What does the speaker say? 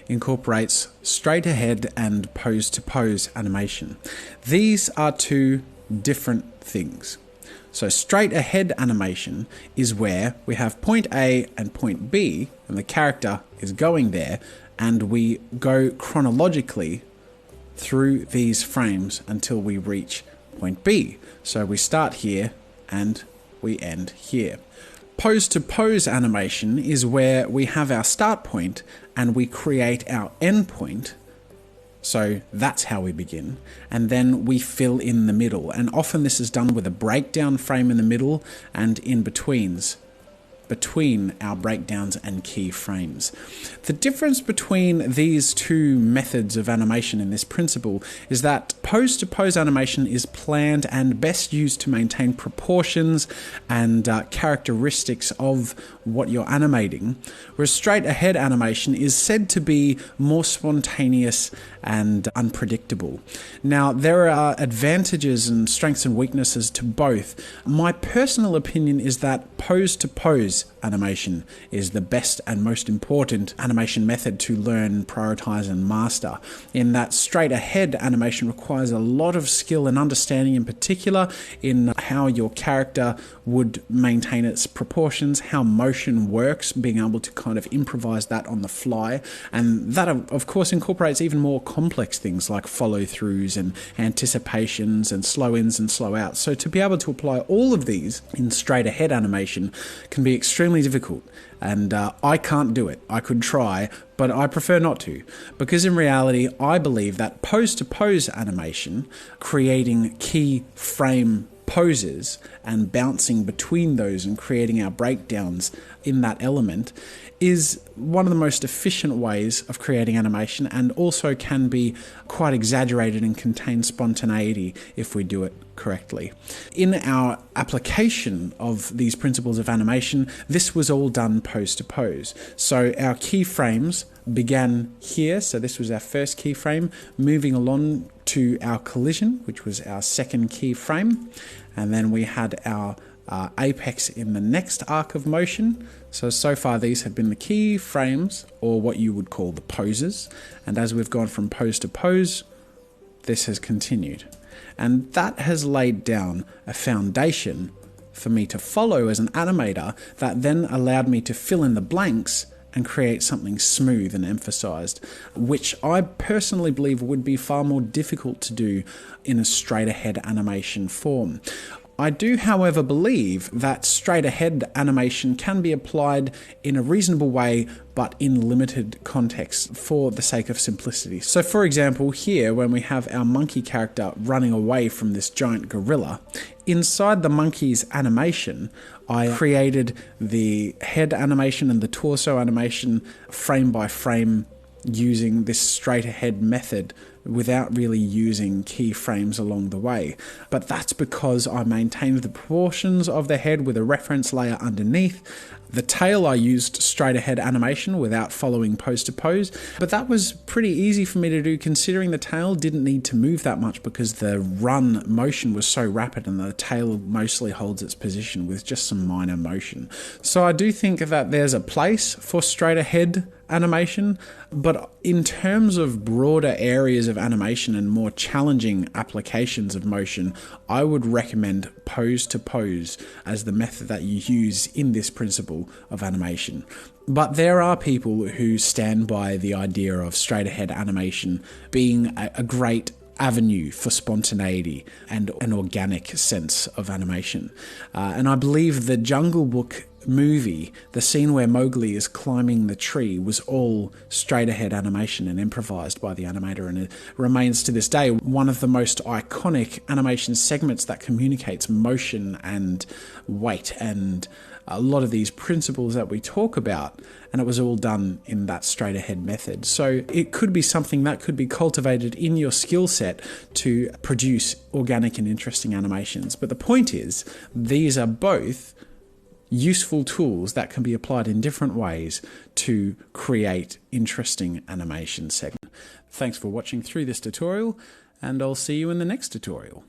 incorporates straight ahead and pose to pose animation. These are two different things. So straight ahead animation is where we have point A and point B, and the character is going there, and we go chronologically through these frames until we reach point B. So we start here and we end here. Pose to pose animation is where we have our start point and we create our end point. So that's how we begin, and then we fill in the middle, and often this is done with a breakdown frame in the middle and in betweens, between our breakdowns and key frames. The difference between these two methods of animation in this principle is that pose-to-pose animation is planned and best used to maintain proportions and characteristics of what you're animating, whereas straight-ahead animation is said to be more spontaneous and unpredictable. Now, there are advantages and strengths and weaknesses to both. My personal opinion is that pose-to-pose animation is the best and most important animation method to learn, prioritize, and master, in that straight-ahead animation requires a lot of skill and understanding, in particular in how your character would maintain its proportions, how motion works, being able to kind of improvise that on the fly, and that of course incorporates even more complex things like follow-throughs and anticipations and slow-ins and slow-outs. So to be able to apply all of these in straight-ahead animation can be extremely difficult, and I can't do it. I could try, but I prefer not to, because in reality I believe that pose-to-pose animation, creating key frame poses and bouncing between those and creating our breakdowns in that element, is one of the most efficient ways of creating animation, and also can be quite exaggerated and contain spontaneity if we do it correctly. In our application of these principles of animation, this was all done pose to pose. So our keyframes began here, so this was our first keyframe, moving along to our collision, which was our second keyframe, and then we had our apex in the next arc of motion. So far these have been the key frames, or what you would call the poses, and as we've gone from pose to pose, this has continued. And that has laid down a foundation for me to follow as an animator that then allowed me to fill in the blanks and create something smooth and emphasized, which I personally believe would be far more difficult to do in a straight ahead animation form. I do, however, believe that straight-ahead animation can be applied in a reasonable way, but in limited context for the sake of simplicity. So for example, here when we have our monkey character running away from this giant gorilla, inside the monkey's animation, I created the head animation and the torso animation frame by frame using this straight-ahead method without really using keyframes along the way. But that's because I maintained the proportions of the head with a reference layer underneath. The tail I used straight ahead animation without following pose to pose, but that was pretty easy for me to do considering the tail didn't need to move that much because the run motion was so rapid and the tail mostly holds its position with just some minor motion. So I do think that there's a place for straight ahead animation, but in terms of broader areas of animation and more challenging applications of motion, I would recommend pose to pose as the method that you use in this principle of animation. But there are people who stand by the idea of straight ahead animation being a great avenue for spontaneity and an organic sense of animation. And I believe the Jungle Book movie, the scene where Mowgli is climbing the tree, was all straight ahead animation and improvised by the animator, and it remains to this day one of the most iconic animation segments that communicates motion and weight and a lot of these principles that we talk about, and it was all done in that straight ahead method. So it could be something that could be cultivated in your skill set to produce organic and interesting animations. But the point is, these are both useful tools that can be applied in different ways to create interesting animation segments. Thanks for watching through this tutorial, and I'll see you in the next tutorial.